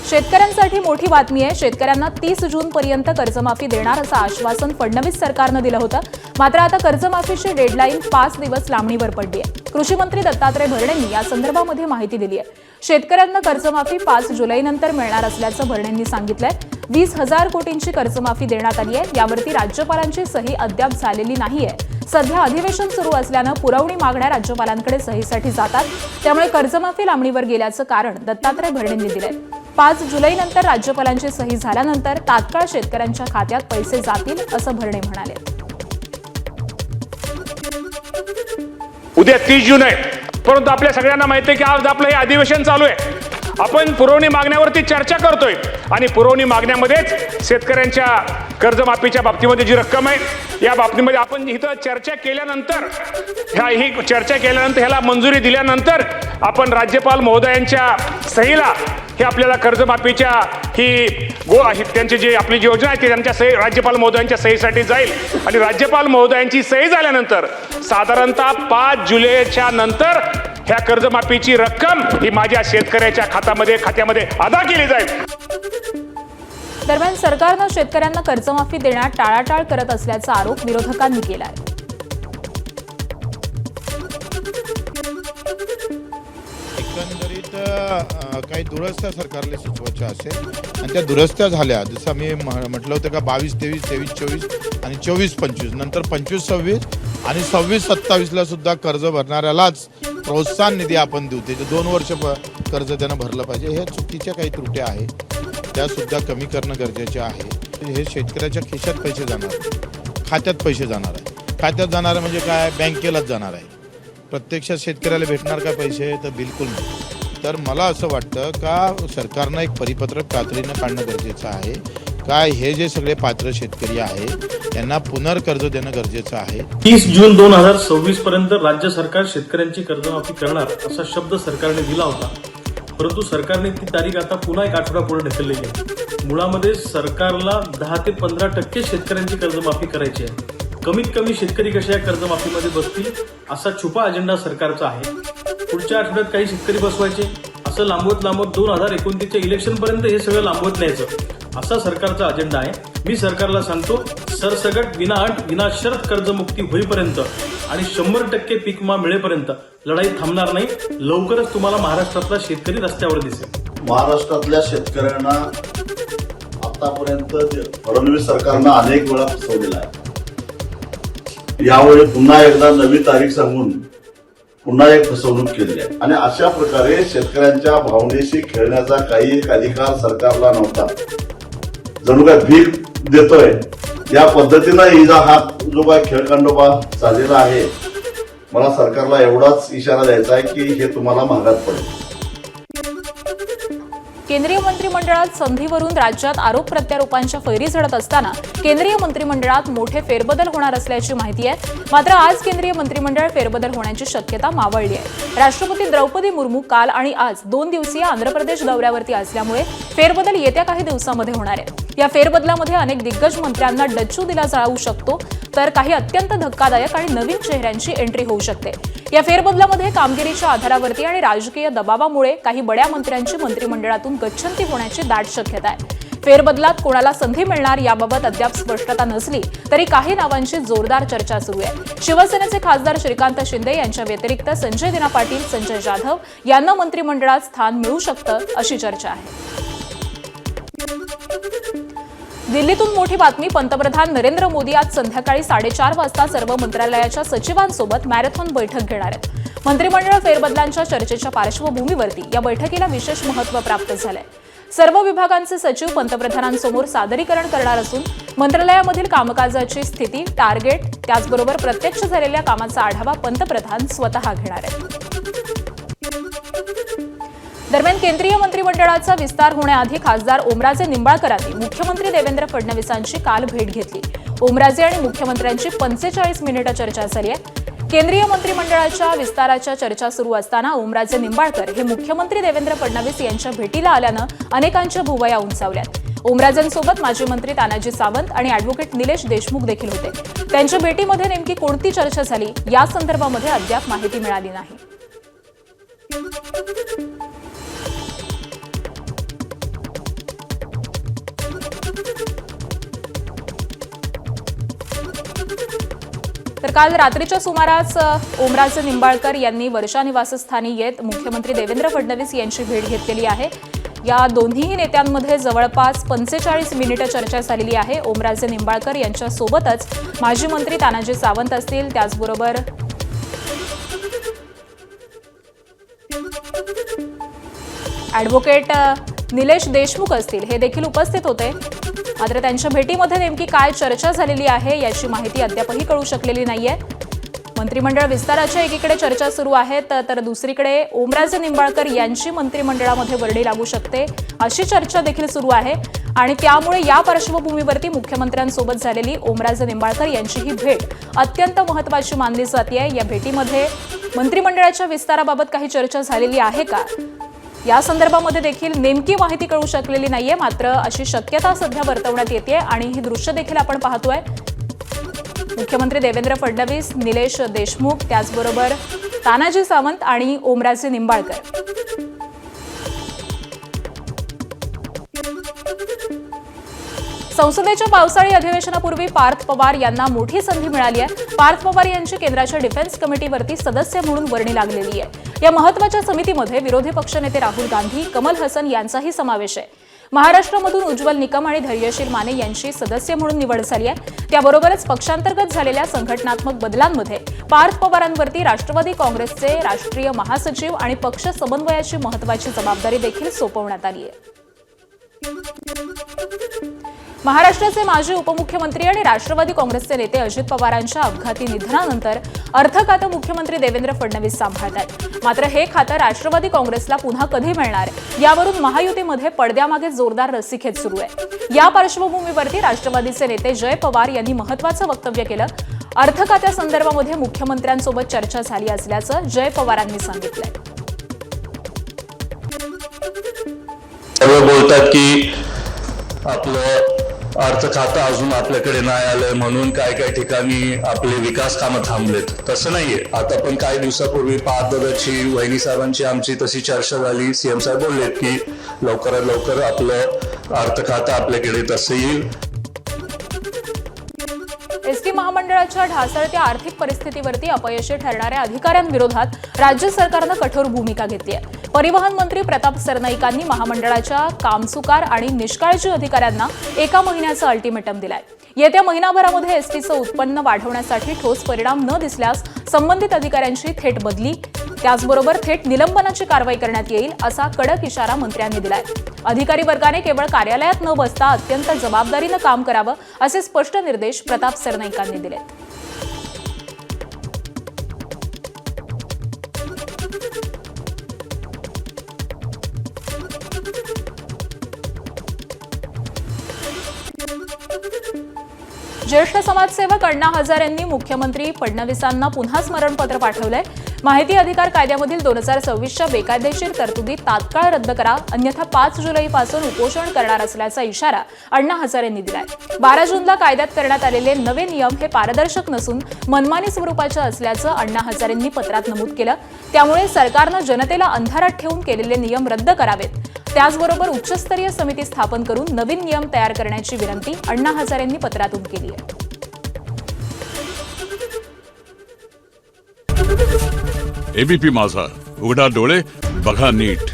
शेतकऱ्यांसाठी मोठी बातमी आहे। शेतकऱ्यांना 30 जून पर्यंत कर्जमाफी देणार असं आश्वासन फडणवीस सरकारनं दिलं होतं। मात्र आता कर्जमाफीची डेडलाईन 5 दिवस लांबणीवर पडली आहे। कृषी मंत्री दत्तात्रय भरणेंनी या संदर्भामध्ये माहिती दिली आहे। शेतकऱ्यांना कर्जमाफी 5 जुलैनंतर मिळणार असल्याचं भरणेंनी सांगितलंय। 20,000 कोटींची कर्जमाफी देण्यात आली आहे। यावरती राज्यपालांची सही अद्याप झालेली नाहीये। सध्या अधिवेशन सुरू असल्यानं पुरवणी मागण्या राज्यपालांकडे सहीसाठी जातात, त्यामुळे कर्जमाफी लांबणीवर गेल्याचं कारण दत्तात्रय भरणेंनी दिलंय। 5 जुलैनंतर राज्यपालांची सही झाल्यानंतर तात्काळ शेतकऱ्यांच्या खात्यात पैसे जातील असं भरणे म्हणाले। उद्या 30 जून आहे, परंतु आपल्या सगळ्यांना माहिती आहे की आज आपलं हे अधिवेशन चालू आहे। आपण पुरवणी मागण्यावरती चर्चा करतोय आणि पुरवणी मागण्यामध्येच शेतकऱ्यांच्या कर्जमाफीच्या बाबतीमध्ये जी रक्कम आहे या बाबतीमध्ये आपण इथं चर्चा केल्यानंतर ह्याला मंजुरी दिल्यानंतर आपण राज्यपाल महोदयांच्या सहीला हे आपल्याला कर्जमाफीच्या त्यांची जी आपली जी योजना आहे ती त्यांच्या सही राज्यपाल महोदयांच्या सहीसाठी जाईल आणि राज्यपाल महोदयांची सही झाल्यानंतर साधारणतः 5 जुलैच्या नंतर ह्या कर्जमाफीची रक्कम ही माझ्या शेतकऱ्याच्या खात्यामध्ये अदा केली जाईल। दरम्यान सरकारनं शेतकऱ्यांना कर्जमाफी देण्यात टाळाटाळ करत असल्याचा आरोप विरोधकांनी केला आहे। एकंदरीत काही दुरुस्त्या सरकारला सुचवायच्या असेल आणि त्या दुरुस्त्या झाल्या, जसं मी म्हटलं होतं का 22-23, 23-24 आणि 24-25 नंतर 25-26 आणि 26-27ला सुद्धा कर्ज भरणाऱ्यालाच प्रोत्साहन निधी आपण देऊ। त्याचे 2 वर्ष कर्ज त्यानं भरलं पाहिजे। हे चुकीच्या काही त्रुटी आहे त्या सुद्धा कमी करणं गरजेचे आहे। हे शेतकऱ्याच्या खिशात पैसे जाणार, खात्यात पैसे जाणार आहे। खात्यात जाणार म्हणजे काय, बँकेलाच जाणार आहे। प्रत्यक्षात शेतकऱ्याला भेटणार का पैसे, तर बिलकुल नाही। तर मला असं वाटतं का सरकारनं एक परिपत्रक तातडीनं काढणं गरजेचं आहे। काय हे जे सगळे पात्र शेतकरी आहे त्यांना पुनर्कर्ज देणं गरजेचं आहे। 30 जून 2026 पर्यंत राज्य सरकार शेतकऱ्यांची कर्जमाफी करणार असा शब्द सरकारने दिला होता, परंतु सरकारने ती तारीख आता पुन्हा एक आठवडा पुढे ढकललेली आहे। मुळामध्ये सरकारला 10 ते 15% शेतकऱ्यांची कर्जमाफी करायची आहे। कमीत कमी शेतकरी कशा या कर्जमाफीमध्ये बसतील असा छुपा अजेंडा सरकारचा आहे। पुढच्या आठवड्यात काही शेतकरी बसवायचे असं लांबवत 2029च्या इलेक्शन पर्यंत हे सगळं लांबवत न्यायचं असा सरकारचा अजेंडा आहे। मी सरकारला सांगतो, सरसगट विनाअट विनाशर्त कर्जमुक्ती होईपर्यंत आणि 100% पीक विमा मिळेपर्यंत लढाई थांबणार नाही। लवकरच तुम्हाला महाराष्ट्रातला शेतकरी रस्त्यावर दिसेल। महाराष्ट्रातल्या शेतकऱ्यांना आतापर्यंत फडणवीस सरकारनं अनेक वेळा फसवलेला आहे। यावेळी पुन्हा एकदा नवी तारीख सांगून पुन्हा एक फसवणूक केली आहे आणि अशा प्रकारे शेतकऱ्यांच्या भावनेशी खेळण्याचा काही एक अधिकार सरकारला नव्हता। जणू काय भीक देतोय या पद्धतीनं हिचा हात जो काय खेळखंडोबा चाललेला आहे। मला सरकारला एवढाच इशारा द्यायचा आहे की हे तुम्हाला महागात पडेल। केंद्रीय मंत्रिमंडळात संधीवरून राज्यात आरोप प्रत्यारोपांच्या फैरी झडत असताना केंद्रीय मंत्रिमंडळात मोठे फेरबदल होणार असल्याची माहिती आहे। मात्र आज केंद्रीय मंत्रिमंडळ फेरबदल होण्याची शक्यता मावळली आहे। राष्ट्रपती द्रौपदी मुर्मू काल आणि आज 2 दिवसीय आंध्र प्रदेश दौऱ्यावरती असल्यामुळे फेरबदल येत्या काही दिवसांमध्ये होणार आहे। या फेरबदलामध्ये अनेक दिग्गज मंत्र्यांना डच्चू दिला जाऊ शकतो, तर काही अत्यंत धक्कादायक आणि नवीन चेहऱ्यांची एंट्री होऊ शकते। या फेरबदलामध्ये कामगिरीच्या आधारावरती आणि राजकीय दबावामुळे काही बड्या मंत्र्यांची मंत्रिमंडळातून गच्छंती होण्याची दाट शक्यता आहे। फेरबदलात कोणाला संधी मिळणार याबाबत अद्याप स्पष्टता नसली तरी काही नावांची जोरदार चर्चा सुरू आहे। शिवसेनेचे खासदार श्रीकांत शिंदे यांच्या व्यतिरिक्त संजय दिना पाटील, संजय जाधव यांना मंत्रिमंडळात स्थान मिळू शकतं अशी चर्चा आहे। दिल्लीतून मोठी बातमी। पंतप्रधान नरेंद्र मोदी आज संध्याकाळी 4:30 वाजता सर्व मंत्रालयाच्या सचिवांसोबत मॅरेथॉन बैठक घेणार आहेत। मंत्रिमंडळ फेरबदलांच्या चर्चेच्या पार्श्वभूमीवरती या बैठकीला विशेष महत्त्व प्राप्त झालंय। सर्व विभागांचे सचिव पंतप्रधानांसमोर सादरीकरण करणार असून मंत्रालयामधील कामकाजाची स्थिती, टार्गेट, त्याचबरोबर प्रत्यक्ष झालेल्या कामाचा आढावा पंतप्रधान स्वतः घेणार आहेत। दरम्यान केंद्रीय मंत्रिमंडळाचा विस्तार होण्याआधी खासदार ओमराजे निंबाळकरांनी मुख्यमंत्री देवेंद्र फडणवीसांची काल भेट घेतली। ओमराजे आणि मुख्यमंत्र्यांची 45 मिनिटं चर्चा झाली आहे। केंद्रीय मंत्रिमंडळाच्या विस्ताराच्या चर्चा सुरू असताना ओमराजे निंबाळकर हे मुख्यमंत्री देवेंद्र फडणवीस यांच्या भेटीला आल्यानं अनेकांच्या भुवया उंचावल्यात। ओमराजेंसोबत माजी मंत्री तानाजी सावंत आणि ॲडव्होकेट निलेश देशमुख देखील होते। त्यांच्या भेटीमध्ये नेमकी कोणती चर्चा झाली या संदर्भामध्ये अद्याप माहिती मिळाली नाही। काल रात्रीच्या सुमारास ओमराजे निंबाळकर यांनी वर्षा निवासस्थानी येत मुख्यमंत्री देवेंद्र फडणवीस यांची भेट घेतलेली आहे. या दोन्ही नेत्यांमध्ये जवळपास 45 मिनिटं चर्चा झालेली आहे. ओमराजे निंबाळकर यांच्या सोबतच माजी मंत्री तानाजी सावंत असतील, त्याचबरोबर ॲडव्होकेट निलेश देशमुख असतील, हे देखील उपस्थित होते. मात्र त्यांच्या भेटीमध्ये नेमकी काय चर्चा झालेली आहे याची माहिती अद्यापही कळू शकलेली नाहीये. मंत्रिमंडळ विस्ताराच्या एकीकडे चर्चा सुरू आहे, तर दुसरीकडे ओमराजे निंबाळकर यांची मंत्रिमंडळामध्ये वर्णी लागू शकते अशी चर्चा देखील सुरू आहे. आणि त्यामुळे या पार्श्वभूमीवरती मुख्यमंत्र्यांसोबत झालेली ओमराजे निंबाळकर यांची ही भेट अत्यंत महत्त्वाची मानली जाते. या भेटीमध्ये मंत्रिमंडळाच्या विस्ताराबाबत काही चर्चा झालेली आहे का, या संदर्भामध्ये देखील नेमकी माहिती कळू शकलेली नाहीये. मात्र अशी शक्यता सध्या वर्तवण्यात येते आणि ही दृश्य देखील आपण पाहतोय. मुख्यमंत्री देवेंद्र फडणवीस, निलेश देशमुख, त्याचबरोबर तानाजी सावंत आणि ओमराजे निंबाळकर. संसदेच्या पावसाळी अधिवेशनापूर्वी पार्थ पवार यांना मोठी संधी मिळाली आहे. पार्थ पवार यांची केंद्राच्या डिफेन्स कमिटीवरती सदस्य म्हणून वर्णी लागलेली आहे. या महत्त्वाच्या समितीमध्ये विरोधी पक्षनेते राहुल गांधी, कमल हसन यांचाही समावेश आहे. महाराष्ट्रामधून उज्ज्वल निकम आणि धैर्यशील माने यांची सदस्य म्हणून निवड झाली आहे. त्याबरोबरच पक्षांतर्गत झालेल्या संघटनात्मक बदलांमध्ये पार्थ पवारांवरती राष्ट्रवादी काँग्रेसचे राष्ट्रीय महासचिव आणि पक्ष समन्वयाची महत्त्वाची जबाबदारी देखील सोपवण्यात आली आहे. महाराष्ट्राचे माजी उपमुख्यमंत्री आणि राष्ट्रवादी काँग्रेसचे नेते अजित पवारांच्या अपघाती निधनानंतर अर्थ खातं मुख्यमंत्री देवेंद्र फडणवीस सांभाळतात. मात्र हे खातं राष्ट्रवादी काँग्रेसला पुन्हा कधी मिळणार यावरून महायुतीमध्ये पडद्यामागे जोरदार रस्सीखेच सुरू आहे. या पार्श्वभूमीवरती राष्ट्रवादीचे नेते जय पवार यांनी महत्त्वाचं वक्तव्य केलं. अर्थ खात्यासंदर्भामध्ये मुख्यमंत्र्यांसोबत चर्चा झाली असल्याचं जय पवारांनी सांगितलंय. सर्व बोलतात की आपलं अर्थ खातं अजून आपल्याकडे नाही आलंय म्हणून काय काय ठिकाणी आपले विकास कामं थांबलेत. तसं नाहीये. आता पण काही दिवसापूर्वी पाहदादाची, वहिनी साहेबांची आमची तशी चर्चा झाली. सीएम साहेब बोललेत की लवकरात लवकर आपलं अर्थ खातं आपल्याकडे तसं येईल. एसटी महामंडळाच्या ढासळत्या आर्थिक परिस्थितीवरती अपयशी ठरणाऱ्या अधिकाऱ्यांविरोधात राज्य सरकारनं कठोर भूमिका घेतली आहे. परिवहन मंत्री प्रताप सरनाईकांनी महामंडळाच्या कामचुकार आणि निष्काळजी अधिकाऱ्यांना 1 महिन्याचं अल्टिमेटम दिलाय. येत्या महिनाभरामध्ये एसटीचं उत्पन्न वाढवण्यासाठी ठोस परिणाम न दिसल्यास संबंधित अधिकाऱ्यांची थेट बदली, त्याचबरोबर थेट निलंबनाची कारवाई करण्यात येईल असा कडक इशारा मंत्र्यांनी दिलाय. अधिकारी वर्गाने केवळ कार्यालयात न बसता अत्यंत जबाबदारीनं काम करावं असे स्पष्ट निर्देश प्रताप सरनाईकांनी दिलेत. ज्येष्ठ समाजसेवक अण्णा हजारे यांनी मुख्यमंत्री फडणवीसांना पुन्हा स्मरणपत्र पाठवलंय. माहिती अधिकार कायद्यामधील 2026च्या बेकायदेशीर तरतुदी तात्काळ रद्द करा, अन्यथा 5 जुलैपासून उपोषण करणार असल्याचा इशारा अण्णा हजारे यांनी दिलाय. 12 जूनला कायद्यात करण्यात आलेले नवे नियम हे पारदर्शक नसून मनमानी स्वरूपाचे असल्याचं अण्णा हजारे यांनी पत्रात नमूद केलं. त्यामुळे सरकारनं जनतेला अंधारात ठेवून केलेले नियम रद्द करावेत. त्याचबरोबर उच्चस्तरीय समिती स्थापन करून नवीन नियम तयार करण्याची विनंती अण्णा हजारे यांनी पत्रातून केली आहे. एबीपी माझा, उघडा डोळे बघा नीट.